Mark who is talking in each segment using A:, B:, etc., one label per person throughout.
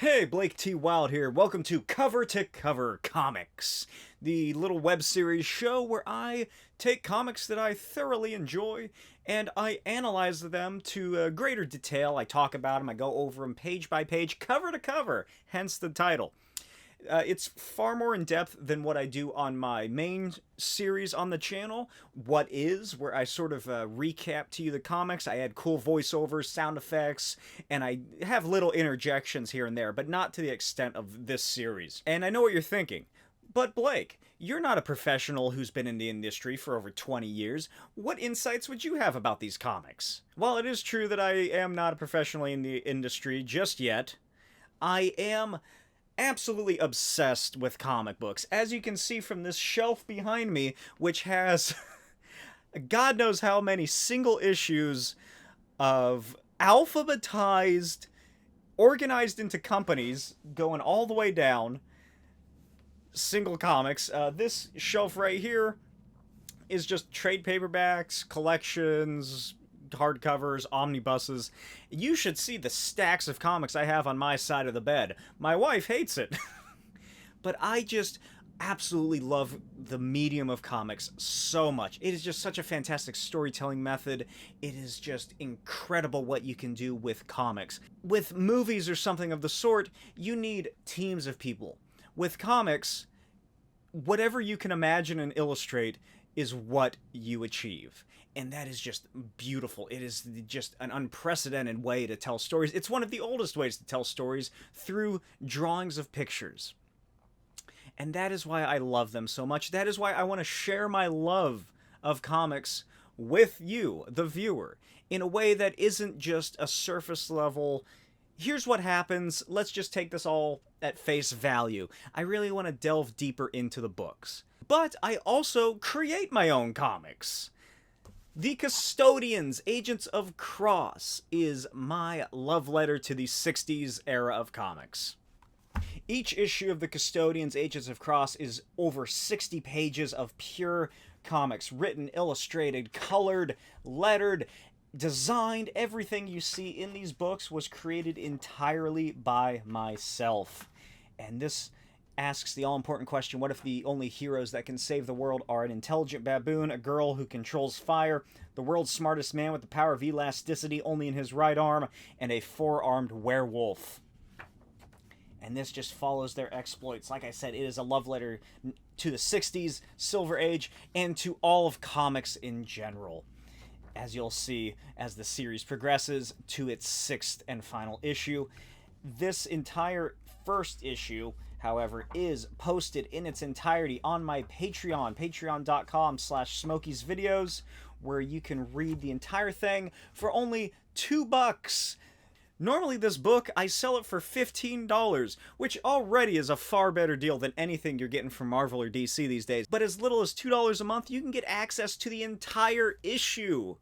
A: Hey, Blake T. Wilde here. Welcome to Cover to Cover Comics, the little web series show where I take comics that I thoroughly enjoy and I analyze them to greater detail. I talk about them, I go over them page by page, cover to cover, hence the title. It's far more in depth than what I do on my main series on the channel, What Is, where I sort of recap to you the comics. I add cool voiceovers, sound effects, and I have little interjections here and there, but not to the extent of this series. And I know what you're thinking, but Blake, you're not a professional who's been in the industry for over 20 years. What insights would you have about these comics? While it is true that I am not a professional in the industry just yet, I am absolutely obsessed with comic books, as you can see from this shelf behind me, which has God knows how many single issues of alphabetized, organized into companies, going all the way down, single comics. This shelf right here is just trade paperbacks, collections, hardcovers, omnibuses. You should see the stacks of comics I have on my side of the bed. My wife hates it. But I just absolutely love the medium of comics so much. It is just such a fantastic storytelling method. It is just incredible what you can do with comics. With movies or something of the sort, you need teams of people. With comics, whatever you can imagine and illustrate is what you achieve. And that is just beautiful. It is just an unprecedented way to tell stories. It's one of the oldest ways to tell stories, through drawings of pictures. And that is why I love them so much. That is why I want to share my love of comics with you, the viewer, in a way that isn't just a surface level, here's what happens, let's just take this all at face value. I really want to delve deeper into the books. But I also create my own comics. The Custodians, Agents of Cross, is my love letter to the 60s era of comics. Each issue of the Custodians, Agents of Cross is over 60 pages of pure comics, written, illustrated, colored, lettered, designed. Everything you see in these books was created entirely by myself. And this asks the all-important question, what if the only heroes that can save the world are an intelligent baboon, a girl who controls fire, the world's smartest man with the power of elasticity only in his right arm, and a four-armed werewolf? And this just follows their exploits. Like I said, it is a love letter to the 60s, Silver Age, and to all of comics in general. As you'll see as the series progresses to its 6th and final issue. This entire first issue, however, is posted in its entirety on my Patreon, patreon.com/Smokey'sVideos, where you can read the entire thing for only $2. Normally this book, I sell it for $15, which already is a far better deal than anything you're getting from Marvel or DC these days. But as little as $2 a month, you can get access to the entire issue.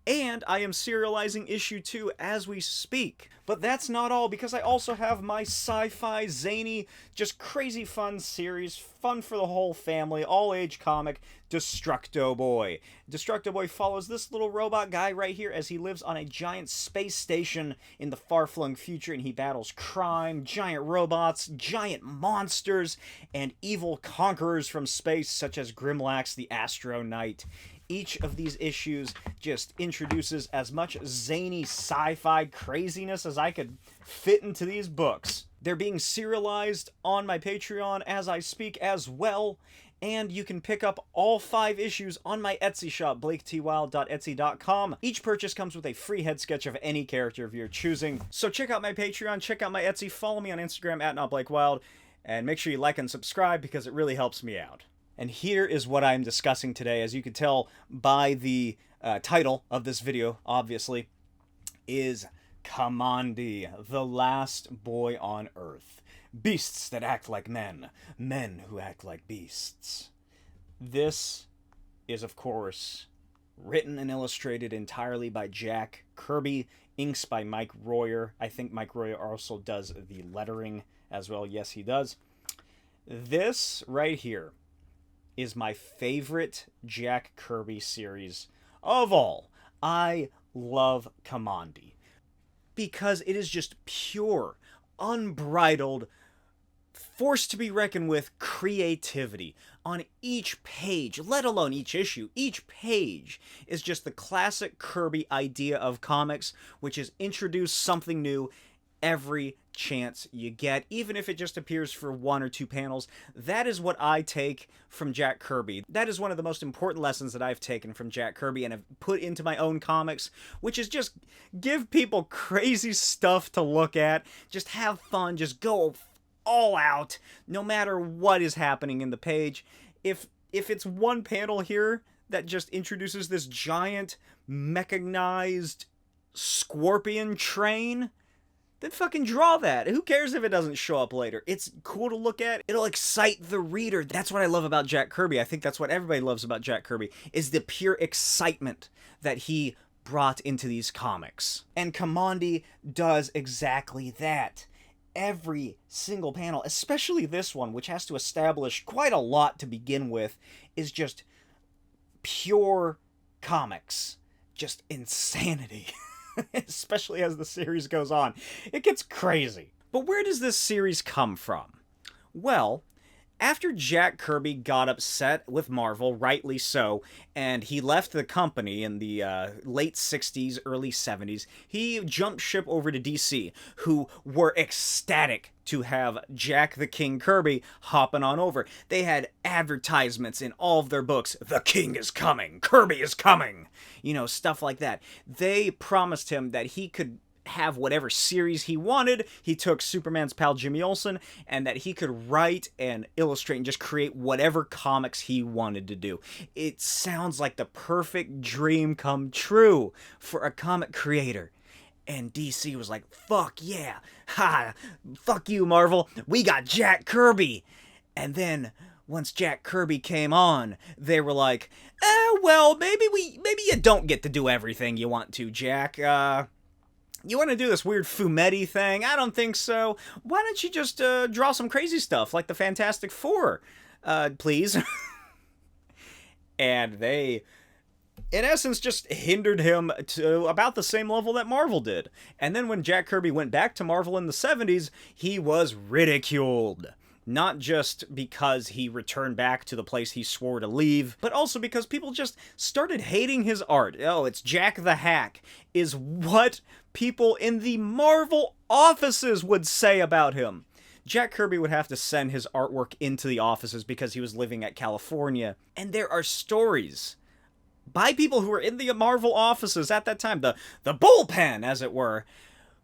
A: And I am serializing issue 2 as we speak. But that's not all, because I also have my sci-fi, zany, just crazy fun series, fun for the whole family, all-age comic, Destructo Boy. Destructo Boy follows this little robot guy right here as he lives on a giant space station in the far-flung future, and he battles crime, giant robots, giant monsters, and evil conquerors from space such as Grimlax the Astro Knight. Each of these issues just introduces as much zany sci-fi craziness as I could fit into these books. They're being serialized on my Patreon as I speak as well, and you can pick up all 5 issues on my Etsy shop, blaketwild.etsy.com. Each purchase comes with a free head sketch of any character of your choosing. So check out my Patreon, check out my Etsy, follow me on Instagram @NotBlakeWild, and make sure you like and subscribe because it really helps me out. And here is what I'm discussing today. As you can tell by the title of this video, obviously, is Kamandi, the last boy on Earth. Beasts that act like men, men who act like beasts. This is, of course, written and illustrated entirely by Jack Kirby, inks by Mike Royer. I think Mike Royer also does the lettering as well. Yes, he does. This right here is my favorite Jack Kirby series of all. I love Kamandi because it is just pure, unbridled, forced to be reckoned with creativity on each page, let alone each issue. Each page is just the classic Kirby idea of comics, which is introduce something new every chance you get, even if it just appears for 1 or 2 panels. That is what I take from Jack Kirby. That is one of the most important lessons that I've taken from Jack Kirby and have put into my own comics, which is just give people crazy stuff to look at, just have fun, just go all out, no matter what is happening in the page. If it's one panel here that just introduces this giant mechanized scorpion train, then fucking draw that. Who cares if it doesn't show up later? It's cool to look at. It'll excite the reader. That's what I love about Jack Kirby. I think that's what everybody loves about Jack Kirby, is the pure excitement that he brought into these comics. And Kamandi does exactly that. Every single panel, especially this one, which has to establish quite a lot to begin with, is just pure comics. Just insanity. Especially as the series goes on. It gets crazy. But where does this series come from? Well, after Jack Kirby got upset with Marvel, rightly so, and he left the company in the late 60s, early 70s, he jumped ship over to DC, who were ecstatic to have Jack the King Kirby hopping on over. They had advertisements in all of their books. The King is coming. Kirby is coming. You know, stuff like that. They promised him that he could have whatever series he wanted. He took Superman's pal Jimmy Olsen, and that he could write and illustrate and just create whatever comics he wanted to do. It sounds like the perfect dream come true for a comic creator. And DC was like, fuck yeah, ha, fuck you, Marvel, we got Jack Kirby. And then once Jack Kirby came on, they were like, well, maybe you don't get to do everything you want to, Jack. You want to do this weird fumetti thing? I don't think so. Why don't you just draw some crazy stuff like the Fantastic Four, please? And they, in essence, just hindered him to about the same level that Marvel did. And then when Jack Kirby went back to Marvel in the 70s, he was ridiculed. Not just because he returned back to the place he swore to leave, but also because people just started hating his art. Oh, it's Jack the Hack, is what people in the Marvel offices would say about him. Jack Kirby would have to send his artwork into the offices because he was living at California. And there are stories by people who were in the Marvel offices at that time, the bullpen, as it were,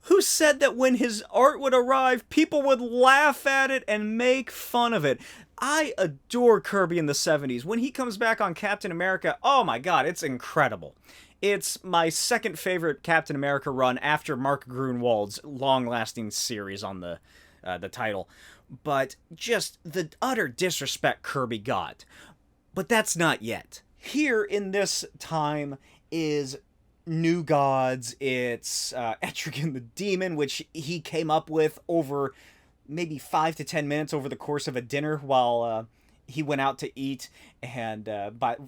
A: who said that when his art would arrive, people would laugh at it and make fun of it. I adore Kirby in the 70s. When he comes back on Captain America, oh my god, it's incredible. It's my second favorite Captain America run after Mark Gruenwald's long-lasting series on the title. But just the utter disrespect Kirby got. But that's not yet. Here in this time is New Gods, it's Etrigan the Demon, which he came up with over maybe 5 to 10 minutes over the course of a dinner while he went out to eat, and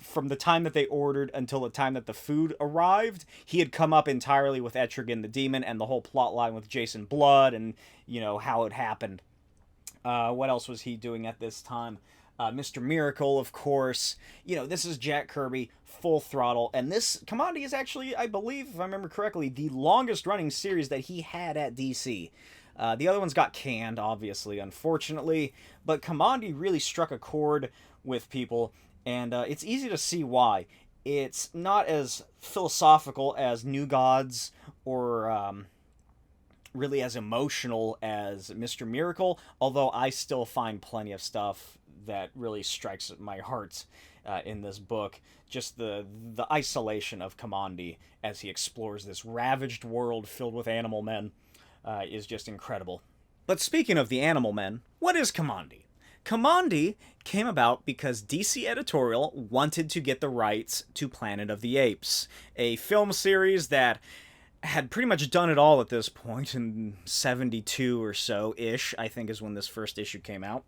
A: from the time that they ordered until the time that the food arrived, he had come up entirely with Etrigan the Demon and the whole plot line with Jason Blood and, you know, how it happened. What else was he doing at this time? Mr. Miracle, of course. You know, this is Jack Kirby, full throttle. And this, Kamandi, is actually, I believe, if I remember correctly, the longest running series that he had at DC. The other ones got canned, obviously, unfortunately. But Kamandi really struck a chord with people, and it's easy to see why. It's not as philosophical as New Gods or really as emotional as Mr. Miracle, although I still find plenty of stuff that really strikes my heart in this book. Just the isolation of Kamandi as he explores this ravaged world filled with animal men is just incredible. But speaking of the animal men, what is Kamandi? Kamandi came about because DC Editorial wanted to get the rights to Planet of the Apes, a film series that had pretty much done it all at this point in 72 or so-ish, I think is when this first issue came out.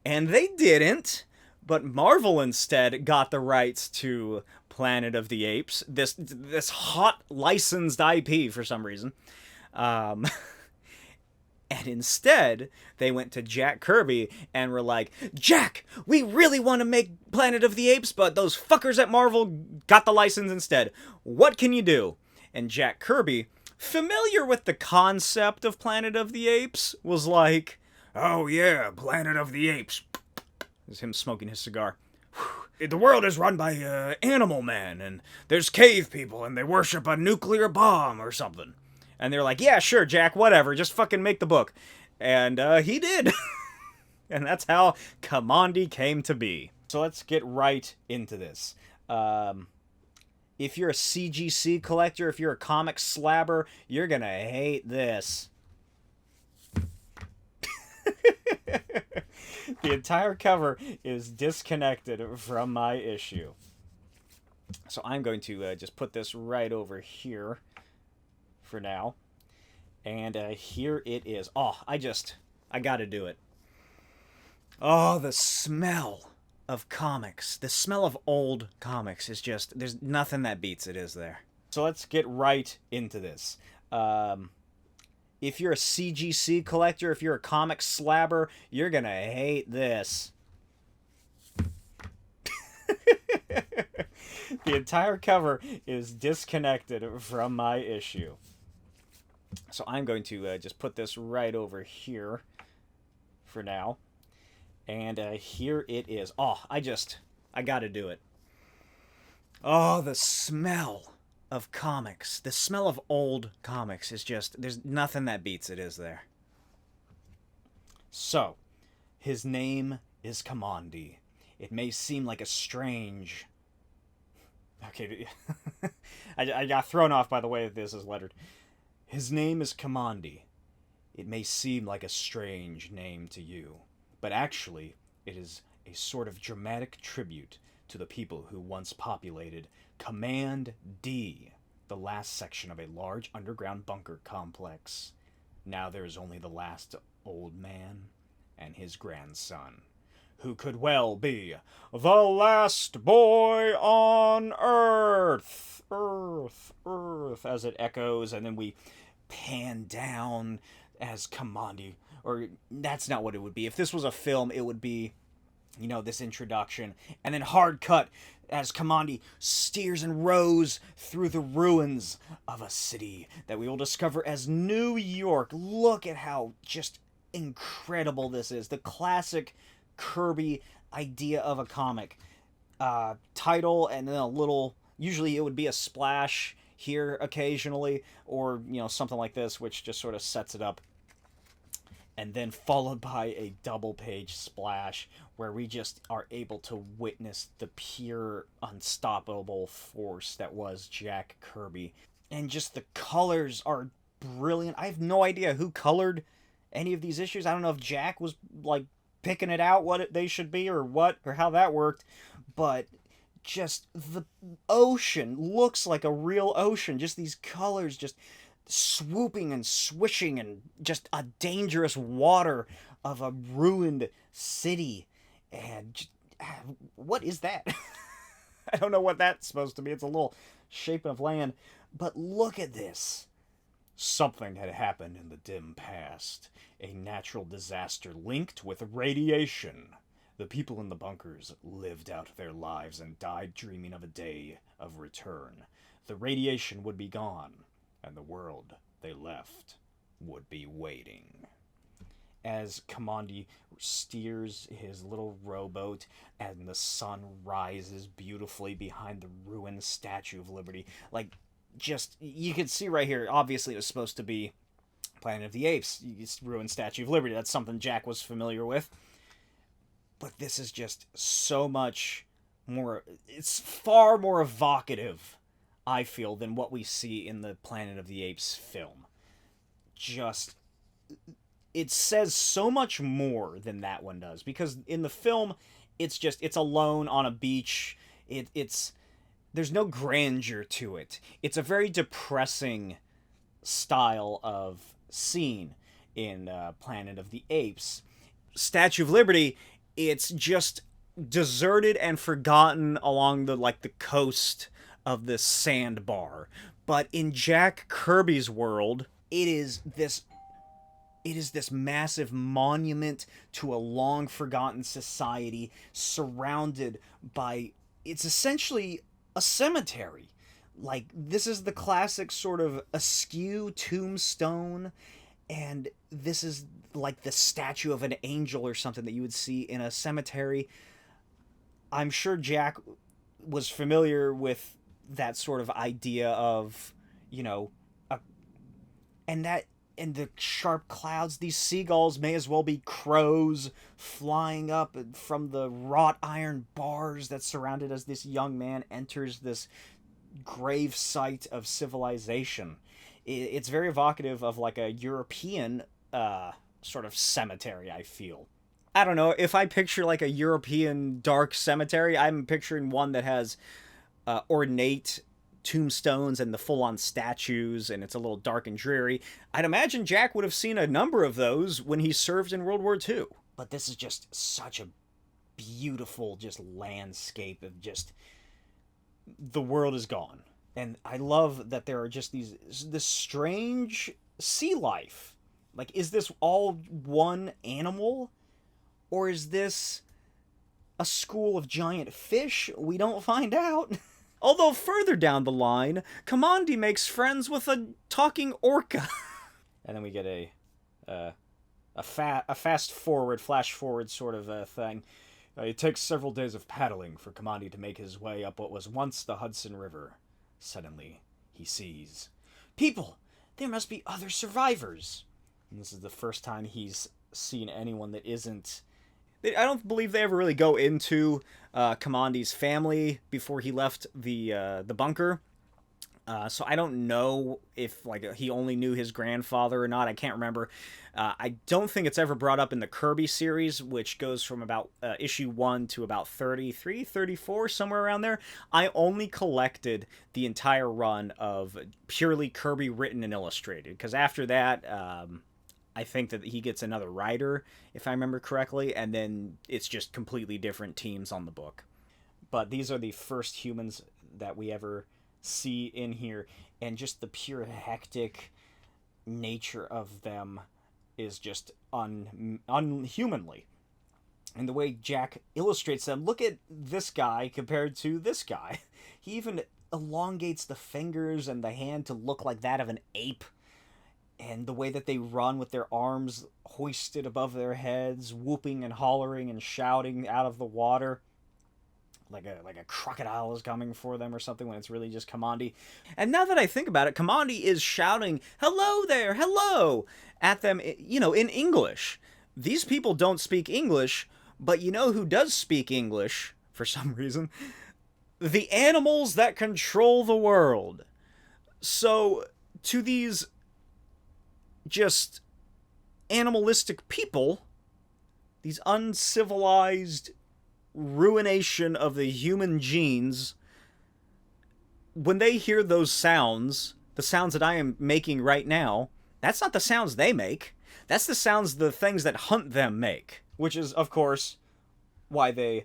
A: And they didn't, but Marvel instead got the rights to Planet of the Apes, this hot licensed IP for some reason. And instead, they went to Jack Kirby and were like, Jack, we really want to make Planet of the Apes, but those fuckers at Marvel got the license instead. What can you do? And Jack Kirby, familiar with the concept of Planet of the Apes, was like, oh yeah, Planet of the Apes. This is him smoking his cigar. The world is run by animal men, and there's cave people, and they worship a nuclear bomb or something. And they're like, yeah, sure, Jack, whatever, just fucking make the book. And he did. And that's how Kamandi came to be. So let's get right into this. If you're a CGC collector, if you're a comic slabber, you're gonna hate this. The entire cover is disconnected from my issue. So I'm going to just put this right over here for now. And here it is. Oh, I gotta do it. Oh, the smell of comics. The smell of old comics is just, there's nothing that beats it, is there? So let's get right into this. If you're a CGC collector, if you're a comic slabber, you're gonna hate this. The entire cover is disconnected from my issue. So I'm going to just put this right over here for now. And here it is. Oh, I gotta do it. Oh, the smell of comics. The smell of old comics is just, there's nothing that beats it, is there? So, his name is Kamandi. It may seem like a strange... Okay, I got thrown off by the way this is lettered. His name is Kamandi. It may seem like a strange name to you, but actually, it is a sort of dramatic tribute to the people who once populated KAMANDI, the last section of a large underground bunker complex. Now there is only the last old man and his grandson, who could well be the last boy on Earth. Earth, as it echoes, and then we pan down as Kamandi, or that's not what it would be. If this was a film, it would be, you know, this introduction, and then hard cut as Kamandi steers and rows through the ruins of a city that we will discover as New York. Look at how just incredible this is. The classic Kirby idea of a comic. Title and then a little, usually it would be a splash here occasionally, or, you know, something like this, which just sort of sets it up. And then followed by a double page splash where we just are able to witness the pure unstoppable force that was Jack Kirby. And just the colors are brilliant. I have no idea who colored any of these issues. I don't know if Jack was like picking it out what they should be or what, or how that worked. But just the ocean looks like a real ocean. Just these colors just swooping and swishing, and just a dangerous water of a ruined city. And just, what is that? I don't know what that's supposed to be. It's a little shape of land. But look at this. Something had happened in the dim past. A natural disaster linked with radiation. The people in the bunkers lived out their lives and died dreaming of a day of return. The radiation would be gone, and the world they left would be waiting. As Kamandi steers his little rowboat and the sun rises beautifully behind the ruined Statue of Liberty, like, just, you can see right here, obviously it was supposed to be Planet of the Apes, ruined Statue of Liberty. That's something Jack was familiar with. But this is just so much more, it's far more evocative, I feel, than what we see in the Planet of the Apes film. Just, it says so much more than that one does. Because in the film, it's just, it's alone on a beach. It's there's no grandeur to it. It's a very depressing style of scene in Planet of the Apes. Statue of Liberty, it's just deserted and forgotten along the, like, the coast of this sandbar. But in Jack Kirby's world, it's it is this massive monument to a long-forgotten society surrounded by... It's essentially a cemetery. Like, this is the classic sort of askew tombstone, and this is like the statue of an angel or something that you would see in a cemetery. I'm sure Jack was familiar with that sort of idea of, you know, and the sharp clouds, these seagulls may as well be crows flying up from the wrought iron bars that surround it as this young man enters this grave site of civilization. It's very evocative of like a European sort of cemetery, I feel. I don't know, if I picture like a European dark cemetery, I'm picturing one that has ornate tombstones and the full-on statues, and it's a little dark and dreary. I'd imagine Jack would have seen a number of those when he served in World War II. But this is just such a beautiful just landscape of just... the world is gone. And I love that there are just this strange sea life. Like, is this all one animal? Or is this a school of giant fish? We don't find out. Although further down the line, Kamandi makes friends with a talking orca. And then we get a fast forward, flash forward sort of thing. It takes several days of paddling for Kamandi to make his way up what was once the Hudson River. Suddenly, he sees people. There must be other survivors. And this is the first time he's seen anyone that isn't... I don't believe they ever really go into Kamandi's family before he left the bunker. So I don't know if like he only knew his grandfather or not. I can't remember. I don't think it's ever brought up in the Kirby series, which goes from about issue 1 to about 33, 34, somewhere around there. I only collected the entire run of purely Kirby written and illustrated, because after that, I think that he gets another writer, if I remember correctly, and then it's just completely different teams on the book. But these are the first humans that we ever see in here, and just the pure hectic nature of them is just unhumanly. And the way Jack illustrates them, look at this guy compared to this guy. He even elongates the fingers and the hand to look like that of an ape. And the way that they run with their arms hoisted above their heads, whooping and hollering and shouting out of the water. Like a crocodile is coming for them or something, when it's really just Kamandi. And now that I think about it, Kamandi is shouting, "Hello there, hello!" at them, you know, in English. These people don't speak English, but you know who does speak English, for some reason? The animals that control the world. So, to these just animalistic people, these uncivilized ruination of the human genes, when they hear those sounds, the sounds that I am making right now, that's not the sounds they make. That's the sounds the things that hunt them make. Which is, of course, why they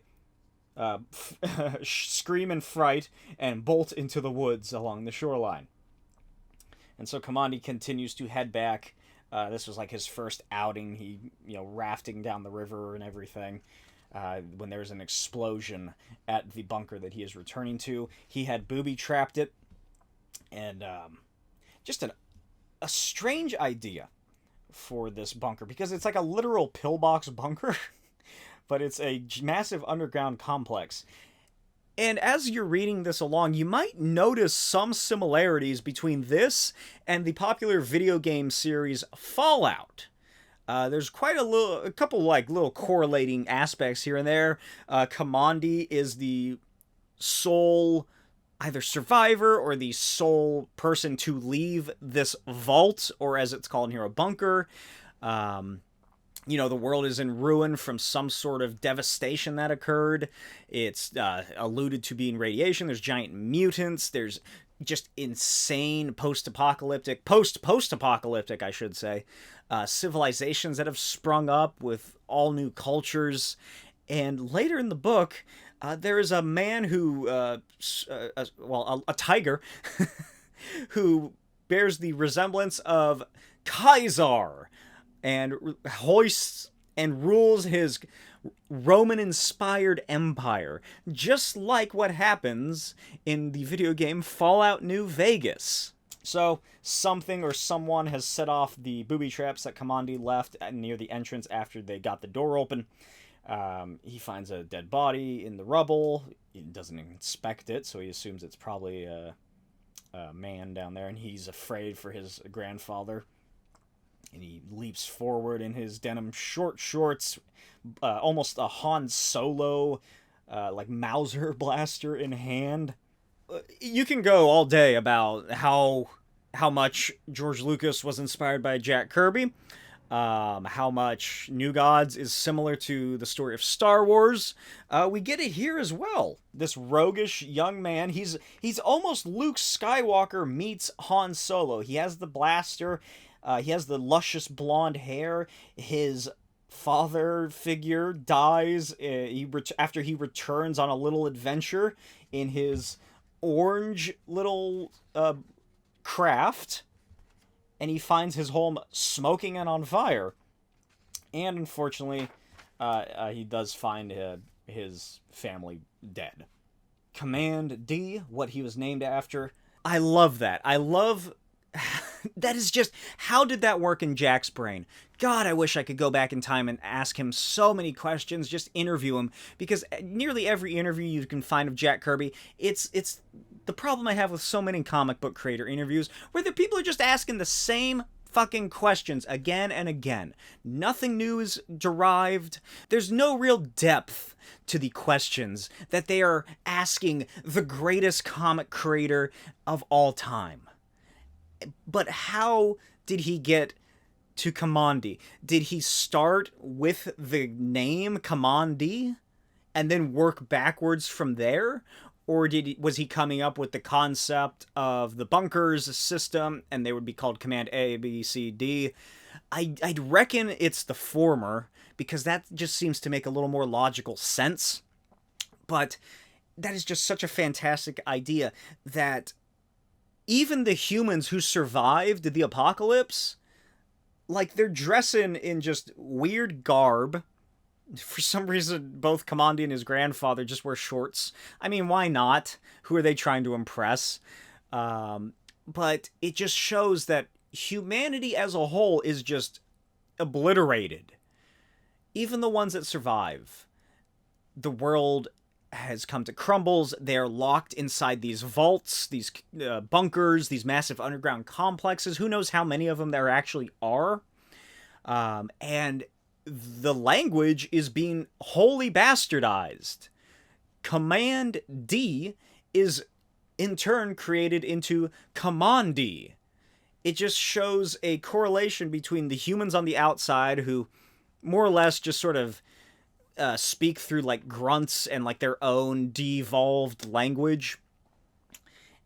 A: scream in fright and bolt into the woods along the shoreline. And so Kamandi continues to head back. This was like his first outing. He, you know, rafting down the river and everything. When there's an explosion at the bunker that he is returning to. He had booby-trapped it. And just a strange idea for this bunker, because it's like a literal pillbox bunker, but it's a massive underground complex. And as you're reading this along, you might notice some similarities between this and the popular video game series Fallout. There's quite a couple like little correlating aspects here and there. Kamandi is the sole either survivor or the sole person to leave this vault, or as it's called in here, a bunker. You know, the world is in ruin from some sort of devastation that occurred. It's alluded to being radiation. There's giant mutants. There's just insane post-apocalyptic, I should say, civilizations that have sprung up with all new cultures. And later in the book, there is a man who, a tiger, who bears the resemblance of Kaiser, and hoists and rules his Roman-inspired empire, just like what happens in the video game Fallout New Vegas. So, something or someone has set off the booby traps that Kamandi left near the entrance after they got the door open. He finds a dead body in the rubble. He doesn't inspect it, so he assumes it's probably a man down there, and he's afraid for his grandfather. And he leaps forward in his denim short shorts, almost a Han Solo, like Mauser blaster in hand. You can go all day about how much George Lucas was inspired by Jack Kirby, how much New Gods is similar to the story of Star Wars. We get it here as well. This roguish young man, he's almost Luke Skywalker meets Han Solo. He has the blaster, he has the luscious blonde hair. His father figure dies after he returns on a little adventure in his orange little craft, and he finds his home smoking and on fire. And unfortunately, he does find his family dead. Command D, what he was named after. I love that. I love... that is just... How did that work in Jack's brain? God, I wish I could go back in time and ask him so many questions, just interview him, because nearly every interview you can find of Jack Kirby, it's the problem I have with so many comic book creator interviews, where the people are just asking the same fucking questions again and again. Nothing new is derived. There's no real depth to the questions that they are asking the greatest comic creator of all time. But how did he get to Kamandi? Did he start with the name Kamandi and then work backwards from there? Or was he coming up with the concept of the bunkers system, and they would be called Command A, B, C, D? I'd reckon it's the former, because that just seems to make a little more logical sense. But that is just such a fantastic idea that even the humans who survived the apocalypse, like, they're dressing in just weird garb. For some reason, both Kamandi and his grandfather just wear shorts. I mean, why not? Who are they trying to impress? But it just shows that humanity as a whole is just obliterated. Even the ones that survive. The world has come to crumbles. They're locked inside these vaults, these bunkers, these massive underground complexes. Who knows how many of them there actually are? And the language is being wholly bastardized. Command D is in turn created into Kamandi. It just shows a correlation between the humans on the outside, who more or less just sort of speak through like grunts and like their own devolved language.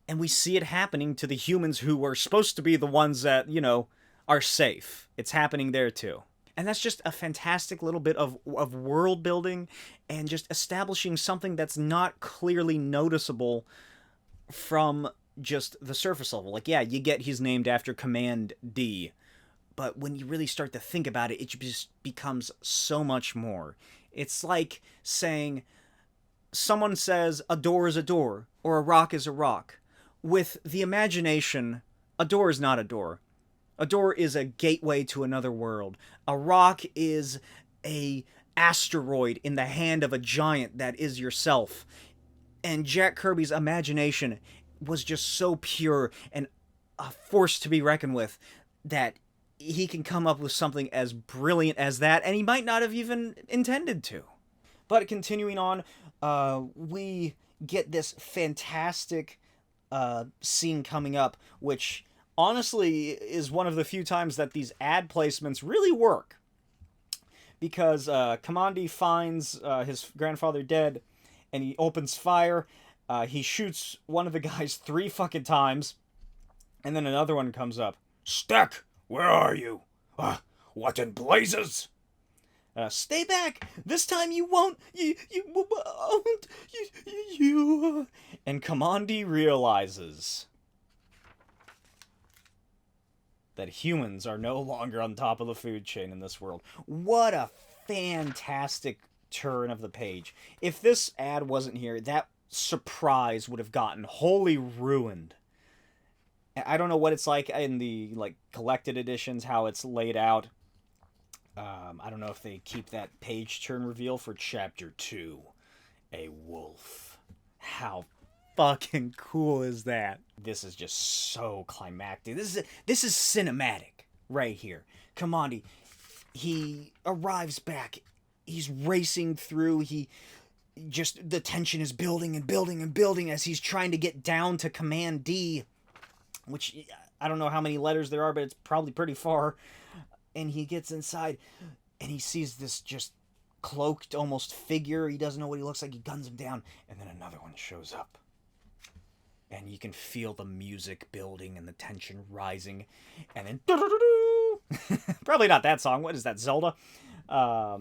A: And we see it happening to the humans who are supposed to be the ones that, you know, are safe. It's happening there too. And that's just a fantastic little bit of world building and just establishing something that's not clearly noticeable from just the surface level. Like, yeah, you get he's named after Command D, but when you really start to think about it, it just becomes so much more. It's like saying, someone says a door is a door, or a rock is a rock. With the imagination, a door is not a door. A door is a gateway to another world. A rock is a asteroid in the hand of a giant that is yourself. And Jack Kirby's imagination was just so pure and a force to be reckoned with that he can come up with something as brilliant as that, and he might not have even intended to. But continuing on, we get this fantastic scene coming up, which honestly is one of the few times that these ad placements really work. Because Kamandi finds his grandfather dead, and he opens fire. He shoots one of the guys 3 fucking times, and then another one comes up. "Stack, where are you? What in blazes?" "Stay back! This time you won't! You won't! You... And Kamandi realizes that humans are no longer on top of the food chain in this world. What a fantastic turn of the page. If this ad wasn't here, that surprise would have gotten wholly ruined. I don't know what it's like in the collected editions, how it's laid out. I don't know if they keep that page turn reveal for chapter 2. A wolf. How fucking cool is that? This is just so climactic. This is cinematic right here. Kamandi, he arrives back. He's racing through. The tension is building and building and building as he's trying to get down to Command D, which I don't know how many letters there are, but it's probably pretty far. And he gets inside and he sees this just cloaked almost figure. He doesn't know what he looks like. He guns him down, and then another one shows up. And you can feel the music building and the tension rising. And then probably not that song. What is that, Zelda? A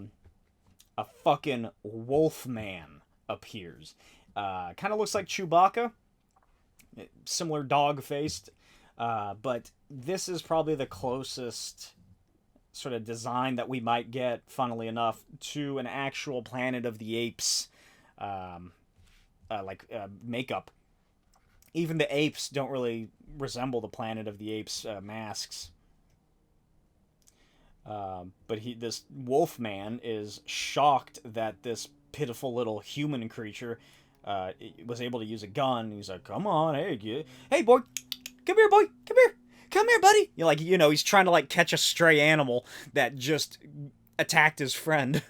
A: fucking wolf man appears. Kind of looks like Chewbacca. Similar dog-faced. But this is probably the closest sort of design that we might get, funnily enough, to an actual Planet of the Apes makeup. Even the apes don't really resemble the Planet of the Apes masks. But this wolf man is shocked that this pitiful little human creature was able to use a gun. He's like, "Come on, hey boy, come here, boy, come here, buddy." He's trying to catch a stray animal that just attacked his friend.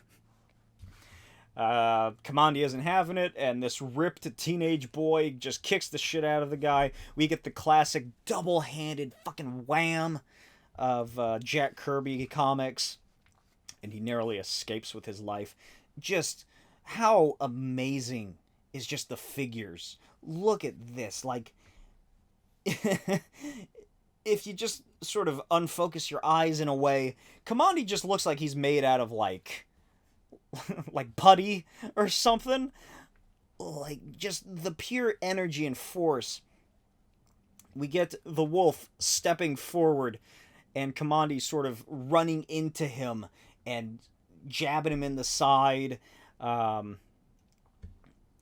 A: Kamandi isn't having it, and this ripped teenage boy just kicks the shit out of the guy. We get the classic double-handed fucking wham of Jack Kirby comics, and he narrowly escapes with his life. Just how amazing is just the figures. Look at this. If you just sort of unfocus your eyes in a way, Kamandi just looks like he's made out of like putty or something. Just the pure energy and force. We get the wolf stepping forward and Kamandi sort of running into him and jabbing him in the side.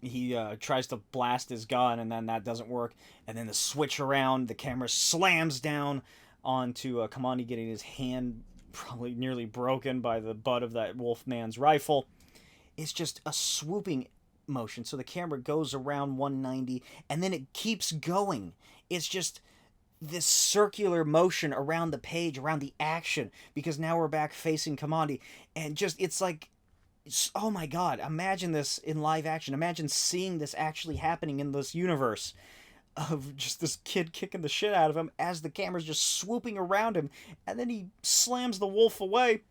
A: He tries to blast his gun, and then that doesn't work. And then the switch around, the camera slams down onto Kamandi, getting his hand probably nearly broken by the butt of that wolfman's rifle. It's just a swooping motion. So the camera goes around 190, and then it keeps going. It's just this circular motion around the page, around the action, because now we're back facing Kamandi, and it's like, oh my god, imagine this in live action. Imagine seeing this actually happening in this universe of just this kid kicking the shit out of him as the camera's just swooping around him, and then he slams the wolf away.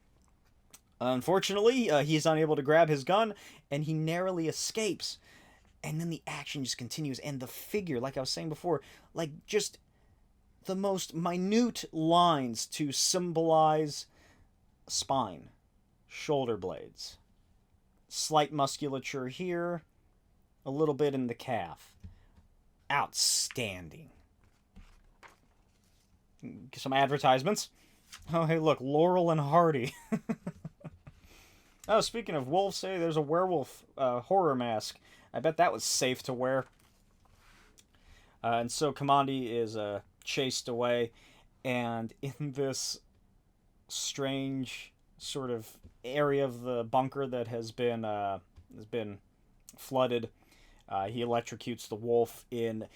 A: Unfortunately, he's unable to grab his gun, and he narrowly escapes. And then the action just continues, and the figure, like I was saying before, just the most minute lines to symbolize spine, shoulder blades, slight musculature here, a little bit in the calf. Outstanding. Some advertisements. Oh, hey, look, Laurel and Hardy. Oh, speaking of wolves, hey, there's a werewolf horror mask. I bet that was safe to wear. And so Kamandi is chased away, and in this strange sort of area of the bunker that has been flooded, he electrocutes the wolf. In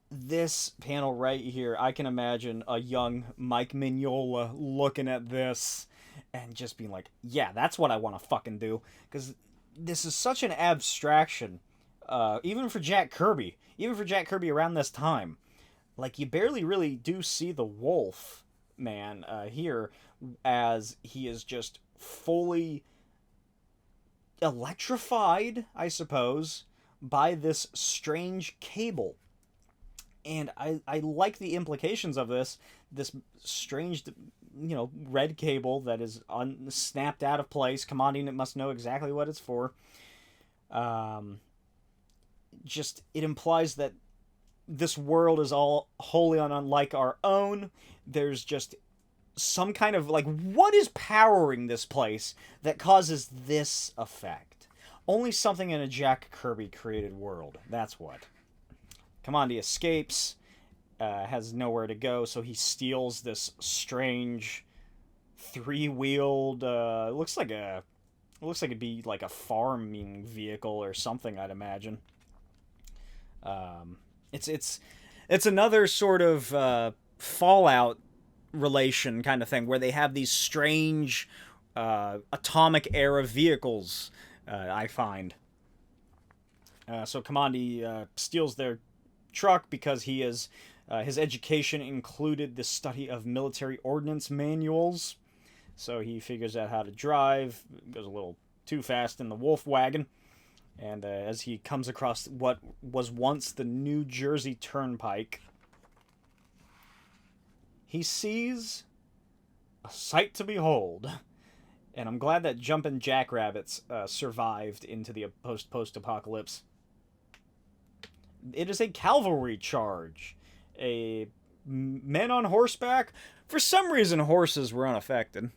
A: this panel right here, I can imagine a young Mike Mignola looking at this and just being like, yeah, that's what I want to fucking do. Because this is such an abstraction, even for Jack Kirby. Even for Jack Kirby around this time. You barely really do see the wolf man here, as he is just fully electrified, I suppose, by this strange cable. And I like the implications of this strange, red cable that is snapped out of place. Kamandi must know exactly what it's for. It implies that this world is all wholly unlike our own. There's just some kind of, like, what is powering this place that causes this effect? Only something in a Jack Kirby created world. That's what. Kamandi escapes, has nowhere to go, so he steals this strange three-wheeled, looks like it'd be like a farming vehicle or something, I'd imagine. It's another sort of Fallout relation kind of thing, where they have these strange atomic era vehicles, I find. So Kamandi steals their truck because he is his education included the study of military ordnance manuals. So he figures out how to drive, goes a little too fast in the wolf wagon, and as he comes across what was once the New Jersey Turnpike, he sees a sight to behold. And I'm glad that jumping jackrabbits survived into the post-apocalypse. It is a cavalry charge. Men on horseback. For some reason, horses were unaffected.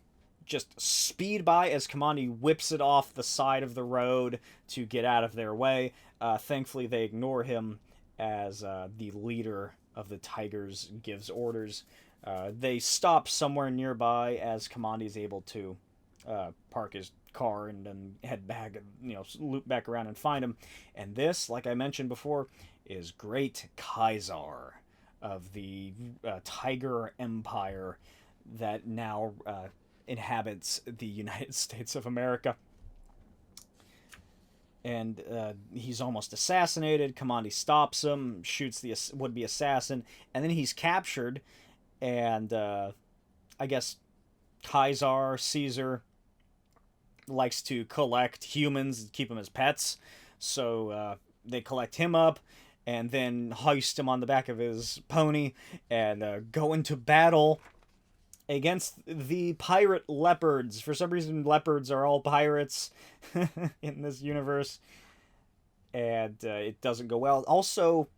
A: Just speed by as Kamandi whips it off the side of the road to get out of their way. Thankfully, they ignore him as the leader of the Tigers gives orders. They stop somewhere nearby as Kamandi is able to park his car and then head back, loop back around and find him. And this, like I mentioned before, is Great Kaisar of the Tiger Empire that now inhabits the United States of America. And he's almost assassinated. Kamandi stops him, shoots the would-be assassin, and then he's captured. And I guess Caesar likes to collect humans and keep them as pets. So they collect him up and then hoist him on the back of his pony and go into battle against the pirate leopards. For some reason, leopards are all pirates in this universe. And it doesn't go well. Also,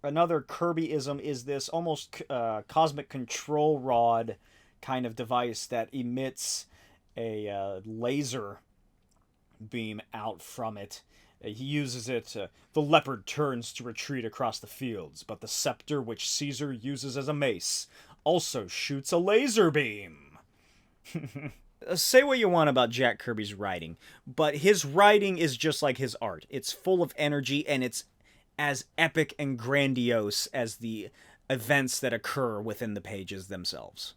A: another Kirbyism is this almost cosmic control rod kind of device that emits a laser beam out from it. He uses it. The leopard turns to retreat across the fields, but the scepter, which Caesar uses as a mace, also shoots a laser beam. Say what you want about Jack Kirby's writing, but his writing is just like his art. It's full of energy, and it's as epic and grandiose as the events that occur within the pages themselves.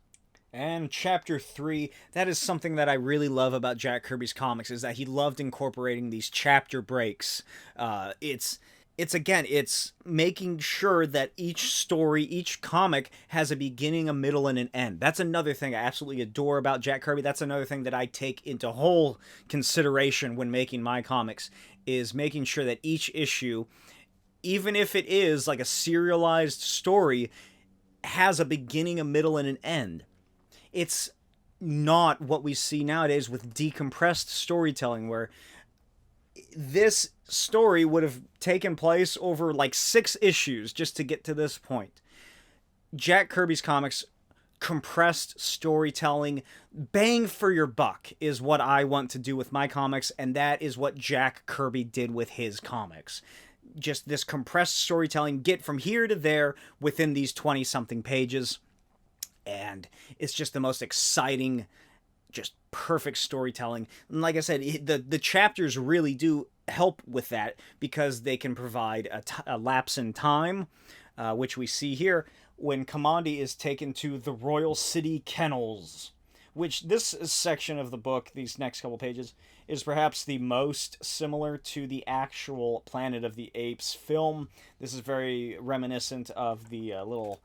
A: And Chapter 3, that is something that I really love about Jack Kirby's comics, is that he loved incorporating these chapter breaks. It's making sure that each story, each comic, has a beginning, a middle, and an end. That's another thing I absolutely adore about Jack Kirby. That's another thing that I take into whole consideration when making my comics, is making sure that each issue, even if it is like a serialized story, has a beginning, a middle, and an end. It's not what we see nowadays with decompressed storytelling, where this story would have taken place over like 6 issues just to get to this point. Jack Kirby's comics, compressed storytelling, bang for your buck, is what I want to do with my comics, and that is what Jack Kirby did with his comics. Just this compressed storytelling, get from here to there within these 20-something pages. And it's just the most exciting, just perfect storytelling. And like I said, the chapters really do help with that, because they can provide a lapse in time, which we see here when Kamandi is taken to the Royal City Kennels, which this section of the book, these next couple pages, is perhaps the most similar to the actual Planet of the Apes film. This is very reminiscent of the little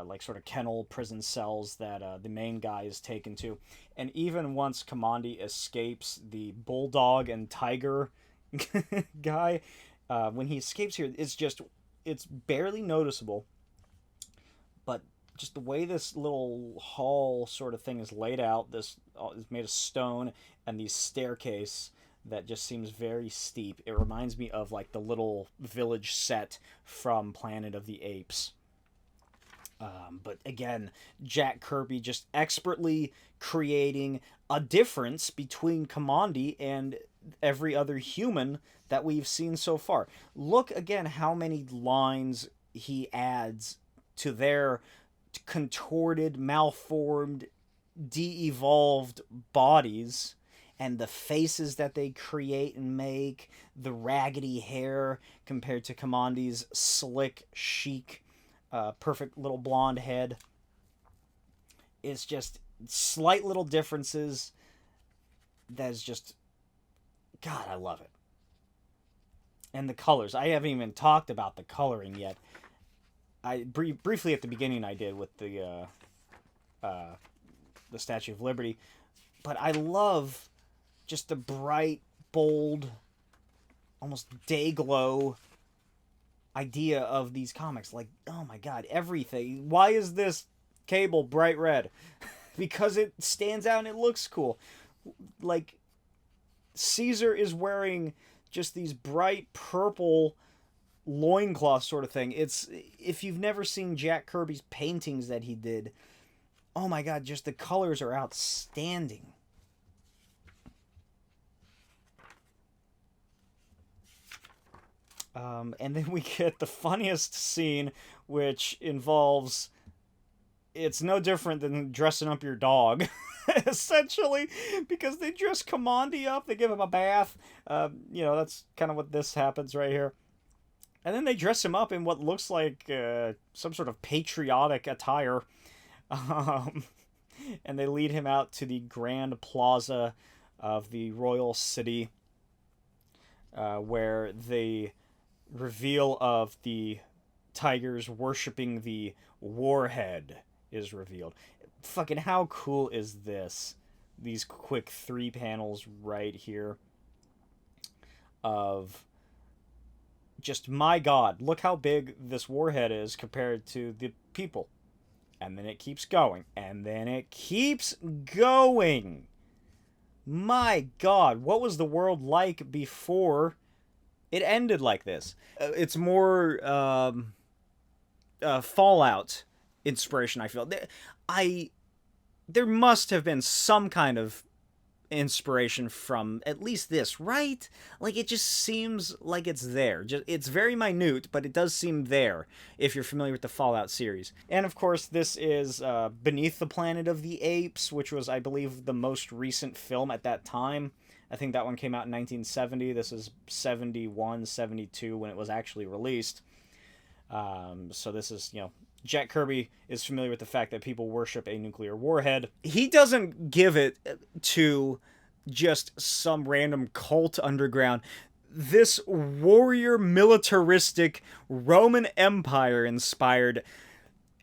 A: like sort of kennel prison cells that the main guy is taken to. And even once Kamandi escapes the bulldog and tiger guy, when he escapes here, it's barely noticeable, but just the way this little hall sort of thing is laid out, this is made of stone, and these staircase that just seems very steep. It reminds me of like the little village set from Planet of the Apes. But again, Jack Kirby just expertly creating a difference between Kamandi and every other human that we've seen so far. Look again how many lines he adds to their contorted, malformed, de-evolved bodies, and the faces that they create and make, the raggedy hair compared to Kamandi's slick, chic, perfect little blonde head. It's just slight little differences. That's just, God, I love it. And the colors. I haven't even talked about the coloring yet. I briefly at the beginning I did with the Statue of Liberty, but I love just the bright, bold, almost day glow idea of these comics. Like, oh my God, everything. Why is this Cable bright red? Because it stands out and it looks cool. Like, Caesar is wearing just these bright purple loincloth sort of thing. It's, if you've never seen Jack Kirby's paintings that he did, oh my God, just the colors are outstanding. And then we get the funniest scene, which involves, it's no different than dressing up your dog, essentially, because they dress Kamandi up, they give him a bath. That's kind of what this happens right here. And then they dress him up in what looks like some sort of patriotic attire. And they lead him out to the grand plaza of the royal city, where the reveal of the tigers worshipping the warhead is revealed. Fucking how cool is this? These quick 3 panels right here of just, my God, look how big this warhead is compared to the people. And then it keeps going. And then it keeps going. My God, what was the world like before it ended like this? It's more Fallout inspiration, I feel. There must have been some kind of inspiration from at least this, right? Like, it just seems like it's there. It's very minute, but it does seem there if you're familiar with the Fallout series. And of course, this is Beneath the Planet of the Apes, which was, I believe, the most recent film at that time. I think that one came out in 1970. This is 71, 72 when it was actually released. So this is, Jack Kirby is familiar with the fact that people worship a nuclear warhead. He doesn't give it to just some random cult underground. This warrior, militaristic, Roman Empire-inspired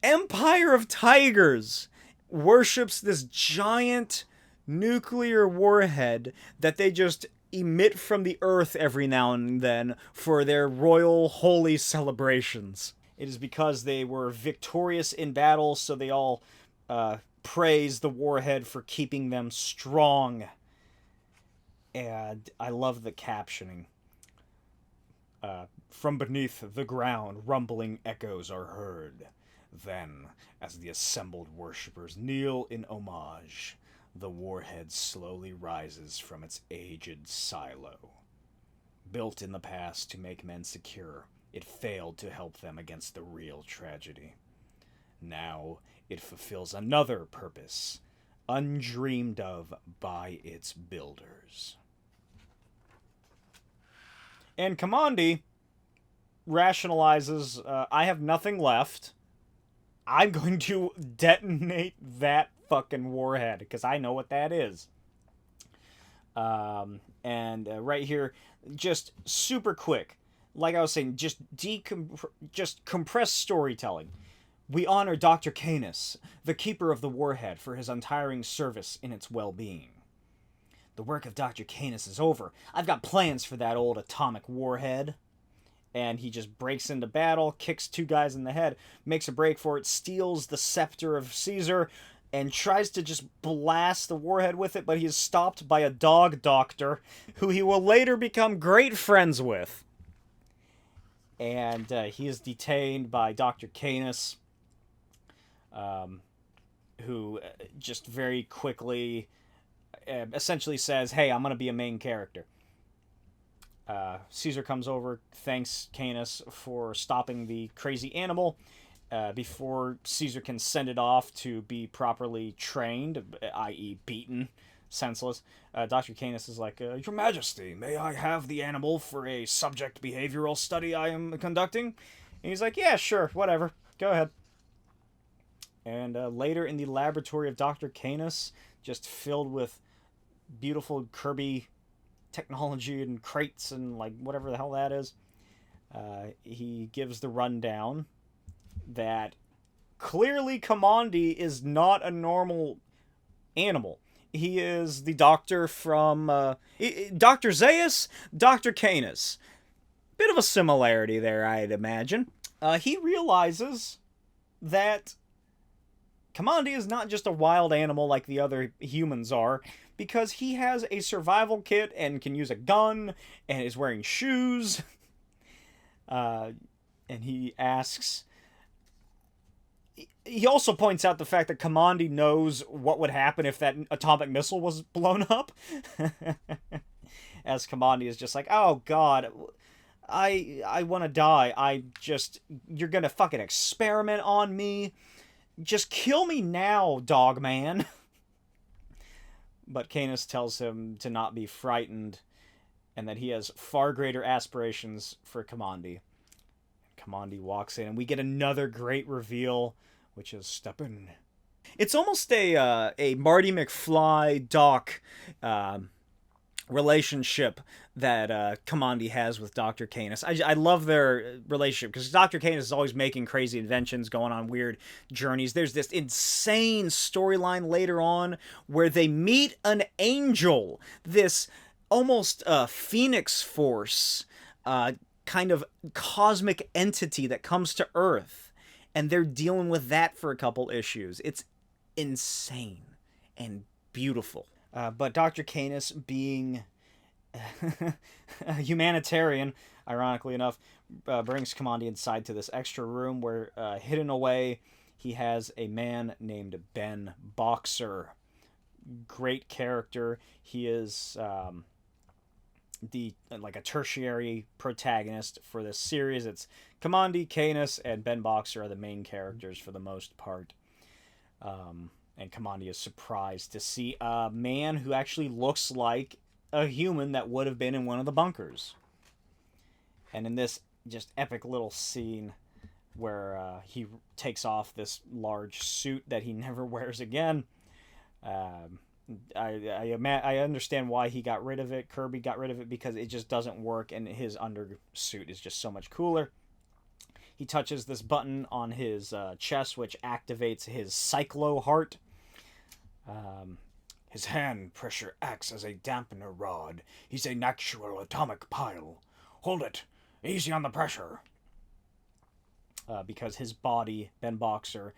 A: Empire of Tigers worships this giant nuclear warhead that they just emit from the earth every now and then for their royal holy celebrations. It is because they were victorious in battle, so they all praise the warhead for keeping them strong. And I love the captioning. From beneath the ground, rumbling echoes are heard. Then, as the assembled worshippers kneel in homage, the warhead slowly rises from its aged silo. Built in the past to make men secure, it failed to help them against the real tragedy. Now it fulfills another purpose, undreamed of by its builders. And Kamandi rationalizes, I have nothing left. I'm going to detonate that fucking warhead, because I know what that is. Right here, just super quick. Like I was saying, just compressed storytelling. We honor Dr. Canis, the keeper of the warhead, for his untiring service in its well-being. The work of Dr. Canis is over. I've got plans for that old atomic warhead. And he just breaks into battle, kicks 2 guys in the head, makes a break for it, steals the scepter of Caesar, and tries to just blast the warhead with it, but he is stopped by a dog doctor, who he will later become great friends with. And he is detained by Dr. Canis. who just very quickly essentially says, hey, I'm going to be a main character. Caesar comes over, thanks Canis for stopping the crazy animal. Before Caesar can send it off to be properly trained, i.e. beaten, senseless, Dr. Canis is like, Your Majesty, may I have the animal for a subject behavioral study I am conducting? And he's like, yeah, sure, whatever, go ahead. And later in the laboratory of Dr. Canis, just filled with beautiful Kirby technology and crates and like whatever the hell that is, he gives the rundown that clearly Kamandi is not a normal animal. He is the doctor from Dr. Zaius, Dr. Canis. Bit of a similarity there, I'd imagine. He realizes that Kamandi is not just a wild animal like the other humans are, because he has a survival kit and can use a gun and is wearing shoes. And he asks... He also points out the fact that Kamandi knows what would happen if that atomic missile was blown up. As Kamandi is just like, oh god, I want to die. You're gonna fucking experiment on me. Just kill me now, dog man. But Canis tells him to not be frightened and that he has far greater aspirations for Kamandi. Kamandi walks in and we get another great reveal, which is step in. It's almost a Marty McFly Doc relationship that Kamandi has with Dr. Canis. I love their relationship because Dr. Canis is always making crazy inventions, going on weird journeys. There's this insane storyline later on where they meet an angel, this almost Phoenix Force kind of cosmic entity that comes to Earth. And they're dealing with that for a couple issues. It's insane and beautiful. But Dr. Canis, being a humanitarian, ironically enough, brings Kamandi inside to this extra room where, hidden away, he has a man named Ben Boxer. Great character. He is a tertiary protagonist for this series. It's Kamandi, Canis, and Ben Boxer are the main characters for the most part. And Kamandi is surprised to see a man who actually looks like a human that would have been in one of the bunkers. And in this just epic little scene where he takes off this large suit that he never wears again, I understand why he got rid of it. Kirby got rid of it because it just doesn't work, and his undersuit is just so much cooler. He touches this button on his chest, which activates his cyclo heart. His hand pressure acts as a dampener rod. He's a natural atomic pile. Hold it. Easy on the pressure. Because his body, Ben Boxer,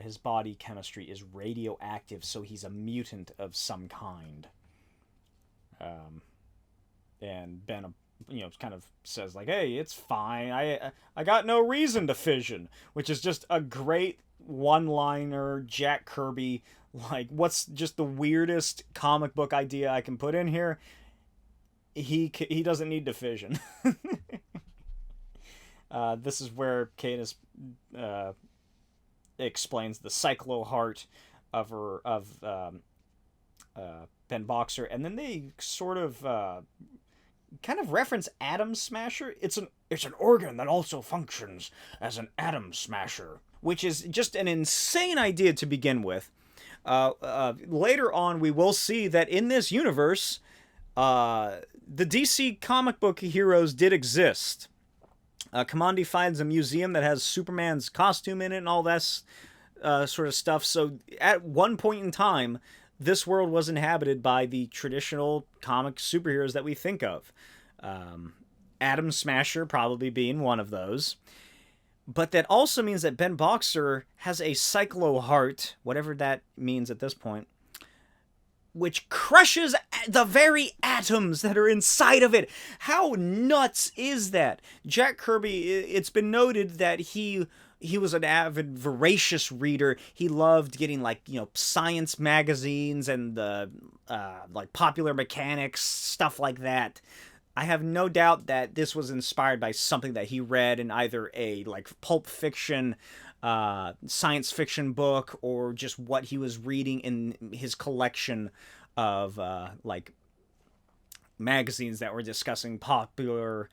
A: his body chemistry is radioactive, so he's a mutant of some kind. And Ben, kind of says like, "Hey, it's fine. I got no reason to fission," which is just a great one-liner Jack Kirby. Like, what's just the weirdest comic book idea I can put in here? He doesn't need to fission. This is where Canis explains the cyclo heart of Ben Boxer, and then they sort of kind of reference Atom Smasher. It's an organ that also functions as an atom smasher, which is just an insane idea to begin with. Later on, we will see that in this universe, the DC comic book heroes did exist. Kamandi finds a museum that has Superman's costume in it and all that sort of stuff. So at one point in time, this world was inhabited by the traditional comic superheroes that we think of. Atom Smasher probably being one of those. But that also means that Ben Boxer has a cyclo heart, whatever that means at this point, which crushes the very atoms that are inside of it. How nuts is that? Jack Kirby, it's been noted that he he was an avid, voracious reader. He loved getting, like, science magazines and the like popular mechanics, stuff like that. I have no doubt that this was inspired by something that he read in either a, like, pulp fiction, science fiction book, or just what he was reading in his collection of, like, magazines that were discussing possible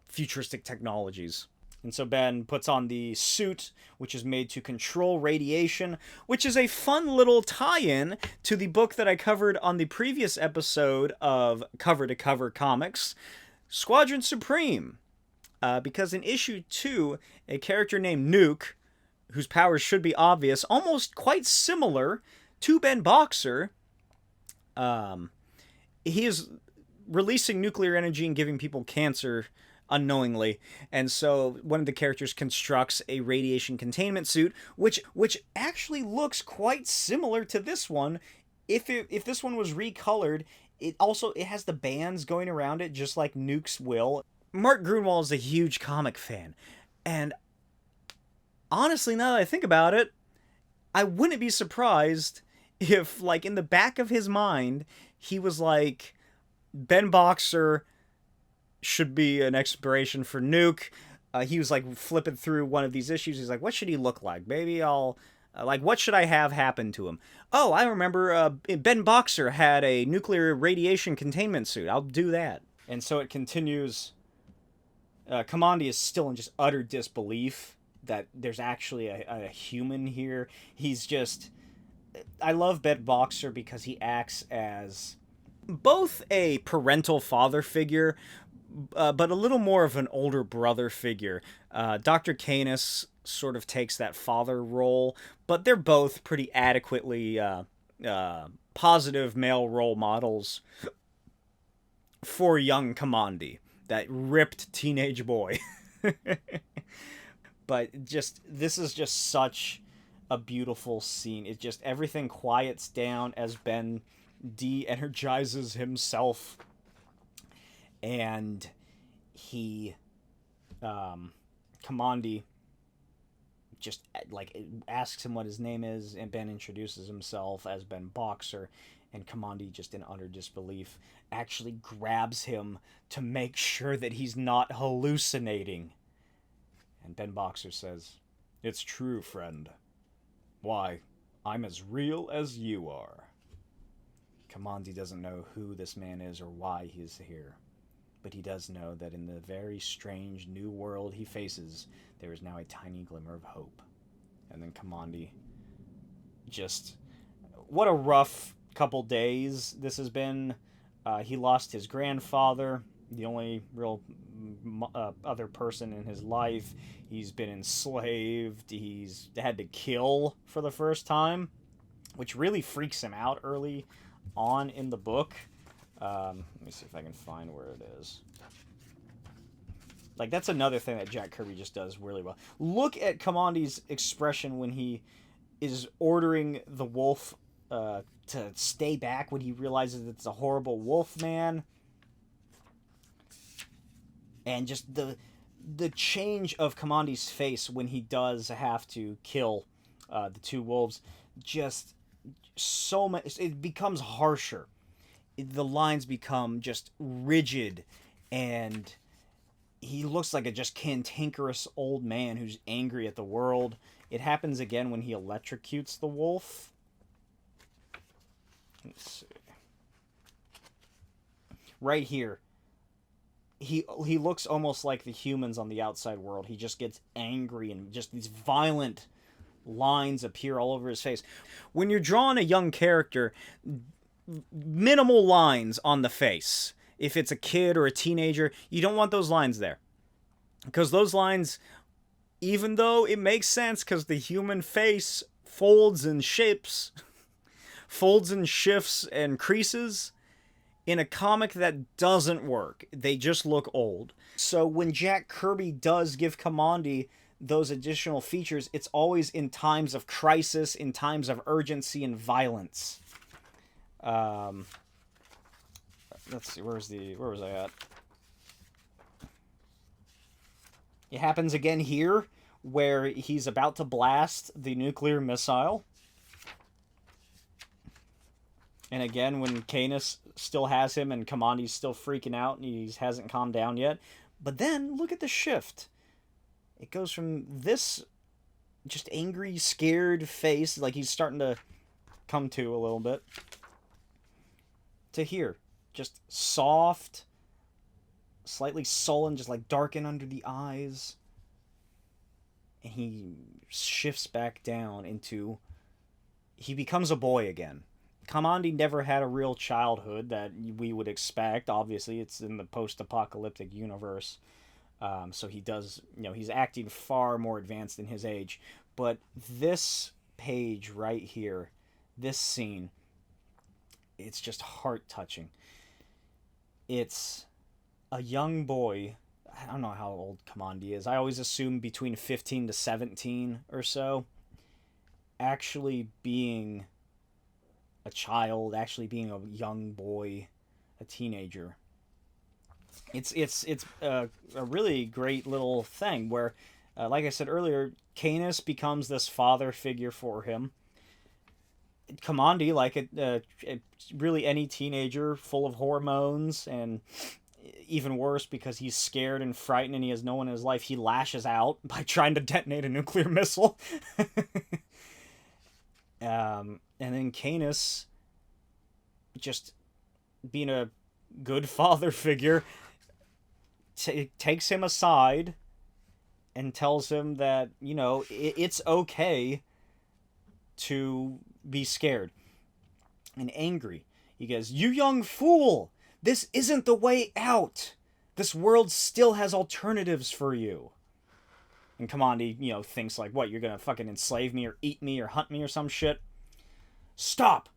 A: futuristic technologies. And so Ben puts on the suit, which is made to control radiation, which is a fun little tie-in to the book that I covered on the previous episode of Cover to Cover Comics, Squadron Supreme. Because in issue 2, a character named Nuke, whose powers should be obvious, almost quite similar to Ben Boxer, he is releasing nuclear energy and giving people cancer unknowingly, and so one of the characters constructs a radiation containment suit, which actually looks quite similar to this one. If this one was recolored, it has the bands going around it, just like Nuke's will. Mark Gruenwald is a huge comic fan, and honestly, now that I think about it, I wouldn't be surprised if, like, in the back of his mind, he was like, Ben Boxer should be an inspiration for Nuke. He was, like, flipping through one of these issues. He's like, what should he look like? Maybe I'll... like, what should I have happen to him? Oh, I remember Ben Boxer had a nuclear radiation containment suit. I'll do that. And so it continues. Kamandi is still in just utter disbelief that there's actually a human here. He's just... I love Ben Boxer because he acts as both a parental father figure, but a little more of an older brother figure. Dr. Canis sort of takes that father role, but they're both pretty adequately positive male role models for young Kamandi, that ripped teenage boy. But this is just such a beautiful scene. It just, everything quiets down as Ben de-energizes himself, and he, Kamandi just, like, asks him what his name is, and Ben introduces himself as Ben Boxer, and Kamandi, just in utter disbelief, actually grabs him to make sure that he's not hallucinating. And Ben Boxer says, "It's true, friend. Why, I'm as real as you are." Kamandi doesn't know who this man is or why he is here, but he does know that in the very strange new world he faces, there is now a tiny glimmer of hope. And then Kamandi just... what a rough couple days this has been. He lost his grandfather, the only real other person in his life. He's been enslaved. He's had to kill for the first time, which really freaks him out early on in the book. Let me see if I can find where it is. Like, that's another thing that Jack Kirby just does really well. Look at Kamandi's expression when he is ordering the wolf to stay back, when he realizes it's a horrible wolf man. And just the change of Kamandi's face when he does have to kill the two wolves, just so much, it becomes harsher. The lines become just rigid, and he looks like a just cantankerous old man who's angry at the world. It happens again when he electrocutes the wolf. Let's see. Right here. He looks almost like the humans on the outside world. He just gets angry, and just these violent lines appear all over his face. When you're drawing a young character, minimal lines on the face. If it's a kid or a teenager, you don't want those lines there. Because those lines, even though it makes sense because the human face folds and shapes, folds and shifts and creases, in a comic that doesn't work. They just look old. So when Jack Kirby does give Kamandi those additional features, it's always in times of crisis, in times of urgency and violence. Let's see, where was I at? It happens again here, where he's about to blast the nuclear missile. And again, when Canis still has him and Kamandi's still freaking out and he hasn't calmed down yet. But then, look at the shift. It goes from this just angry, scared face, like he's starting to come to a little bit, to here. Just soft, slightly sullen, just like darken under the eyes. And he shifts back down into... he becomes a boy again. Kamandi never had a real childhood that we would expect. Obviously, it's in the post-apocalyptic universe. So he does, he's acting far more advanced in his age. But this page right here, this scene, it's just heart-touching. It's a young boy. I don't know how old Kamandi is. I always assume between 15 to 17 or so. Actually being a child, actually being a young boy, a teenager. It's a really great little thing where, like I said earlier, Canis becomes this father figure for him. Kamandi, like really any teenager, full of hormones, and even worse because he's scared and frightened and he has no one in his life, he lashes out by trying to detonate a nuclear missile. And then Canis, just being a good father figure, takes him aside and tells him that, it's okay to be scared and angry. He goes, "You young fool! This isn't the way out! This world still has alternatives for you." And Kamandi, thinks like, what, you're gonna fucking enslave me or eat me or hunt me or some shit? Stop!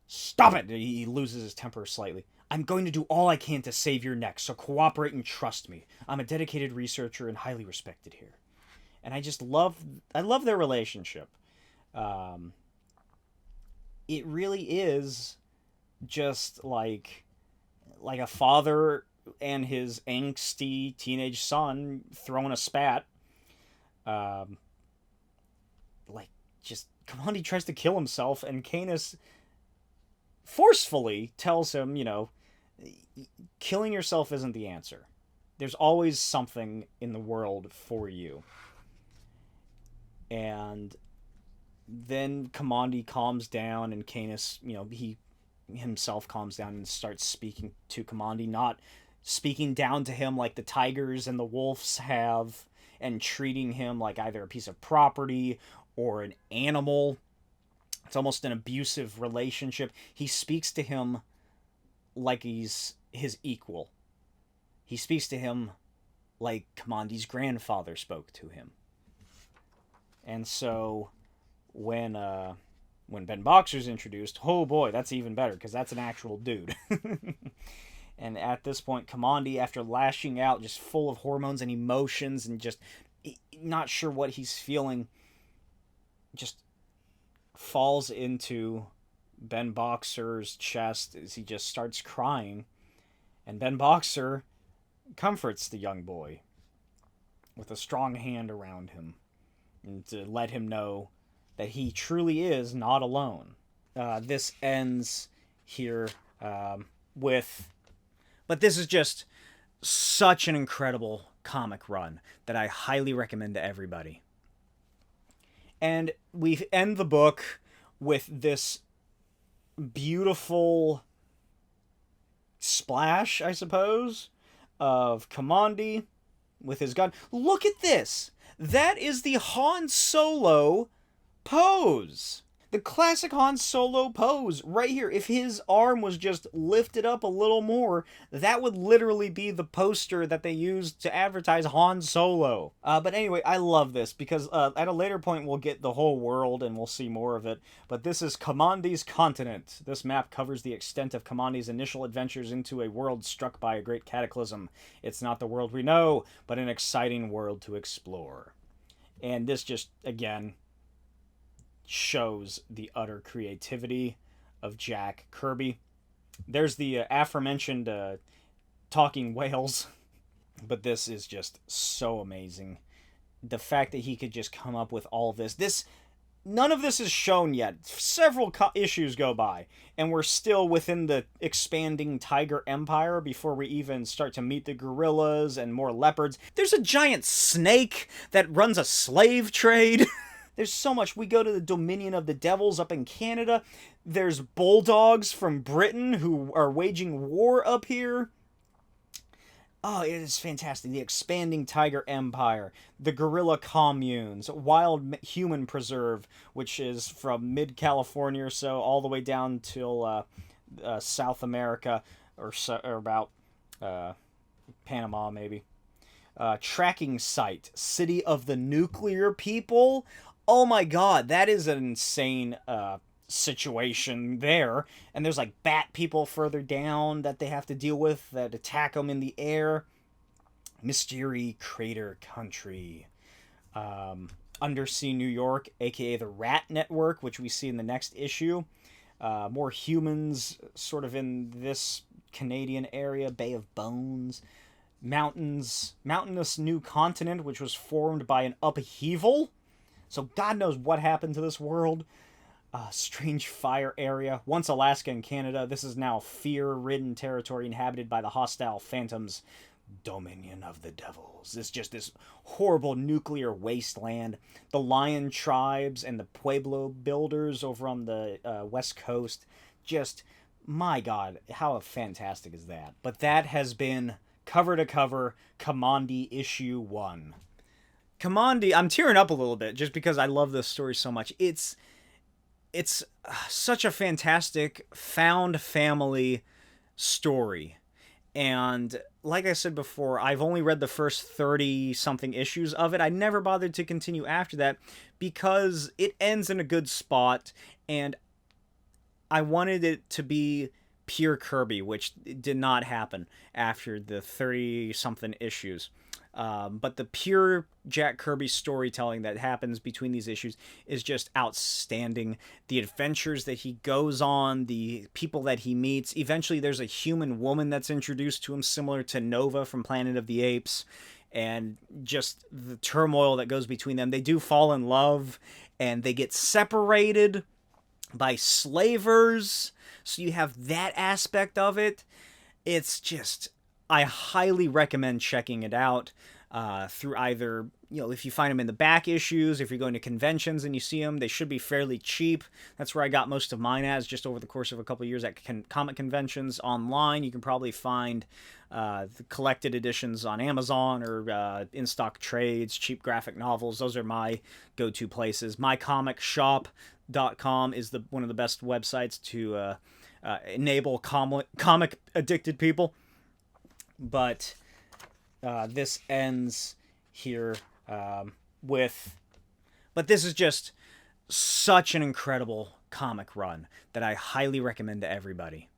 A: Stop it! He loses his temper slightly. "I'm going to do all I can to save your neck, so cooperate and trust me. I'm a dedicated researcher and highly respected here." And I love their relationship. It really is just like a father and his angsty teenage son throwing a spat. Just Kamandi tries to kill himself, and Canis forcefully tells him, killing yourself isn't the answer. There's always something in the world for you. And then Kamandi calms down, and Canis, he himself calms down and starts speaking to Kamandi, not speaking down to him like the tigers and the wolves have, and treating him like either a piece of property or an animal. It's almost an abusive relationship. He speaks to him like he's his equal. He speaks to him like Kamandi's grandfather spoke to him. And so when Ben Boxer's introduced, oh boy, that's even better, because that's an actual dude. And at this point, Kamandi, after lashing out, just full of hormones and emotions and just not sure what he's feeling, just falls into Ben Boxer's chest as he just starts crying. And Ben Boxer comforts the young boy with a strong hand around him and to let him know that he truly is not alone. This ends here with... But this is just such an incredible comic run that I highly recommend to everybody. And we end the book with this beautiful splash, I suppose, of Kamandi with his gun. Look at this! That is the Han Solo pose! The classic Han Solo pose right here. If his arm was just lifted up a little more, that would literally be the poster that they used to advertise Han Solo. But anyway, I love this because at a later point we'll get the whole world and we'll see more of it. But this is Kamandi's continent. This map covers the extent of Kamandi's initial adventures into a world struck by a great cataclysm. It's not the world we know, but an exciting world to explore. And this just, again, shows the utter creativity of Jack Kirby. There's the aforementioned talking whales, but this is just so amazing. the fact that he could just come up with all this. None of this is shown yet. Several issues go by, and we're still within the expanding tiger empire before we even start to meet the gorillas and more leopards. There's a giant snake that runs a slave trade. There's so much. We go to the Dominion of the Devils up in Canada. There's bulldogs from Britain who are waging war up here. Oh, it is fantastic. The expanding tiger empire, the gorilla communes, wild human preserve, which is from mid-California or so all the way down till South America or about Panama maybe. Tracking site, city of the nuclear people. Oh my god, that is an insane situation there. And there's like bat people further down that they have to deal with that attack them in the air. Mystery Crater Country. Undersea New York, aka the Rat Network, which we see in the next issue. More humans sort of in this Canadian area. Bay of Bones. Mountainous New Continent, which was formed by an upheaval. So God knows what happened to this world. Strange Fire Area. Once Alaska and Canada, this is now fear-ridden territory inhabited by the hostile phantoms. Dominion of the Devils. It's just this horrible nuclear wasteland. The Lion tribes and the Pueblo builders over on the west coast. Just, my God, how fantastic is that? But that has been cover to cover Kamandi issue 1. Kamandi, I'm tearing up a little bit just because I love this story so much. It's such a fantastic found family story. And like I said before, I've only read the first 30-something issues of it. I never bothered to continue after that because it ends in a good spot, and I wanted it to be pure Kirby, which did not happen after the 30-something issues. But the pure Jack Kirby storytelling that happens between these issues is just outstanding. The adventures that he goes on, the people that he meets. Eventually there's a human woman that's introduced to him, similar to Nova from Planet of the Apes. And just the turmoil that goes between them. They do fall in love, and they get separated by slavers. So you have that aspect of it. It's just... I highly recommend checking it out through either, if you find them in the back issues, if you're going to conventions and you see them, they should be fairly cheap. That's where I got most of mine as, just over the course of a couple of years at comic conventions. Online, you can probably find the collected editions on Amazon or in-stock trades, cheap graphic novels. Those are my go-to places. MyComicShop.com is one of the best websites to enable comic-addicted people. But this ends here with... But this is just such an incredible comic run that I highly recommend to everybody.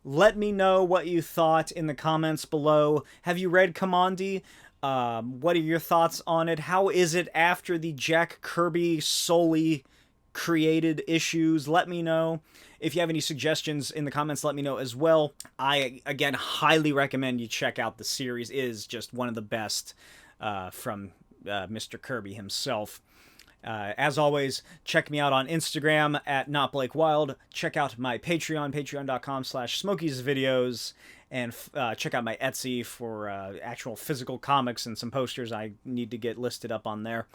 A: Let me know what you thought in the comments below. Have you read Kamandi? What are your thoughts on it? How is it after the Jack Kirby solely created issues? Let me know. If you have any suggestions in the comments, let me know as well. I, again, highly recommend you check out the series. It is just one of the best from Mr. Kirby himself. As always, check me out on Instagram at NotBlakeWilde. Check out my Patreon, patreon.com/Smokey's videos. And check out my Etsy for actual physical comics and some posters I need to get listed up on there.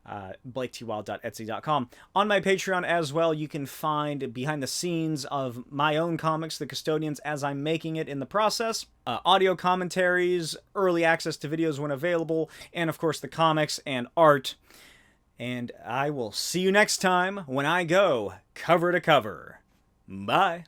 A: BlakeTWilde.etsy.com. On my Patreon as well, you can find behind the scenes of my own comics, The Custodians, as I'm making it in the process, audio commentaries, early access to videos when available, and of course the comics and art. And I will see you next time when I go cover to cover. Bye.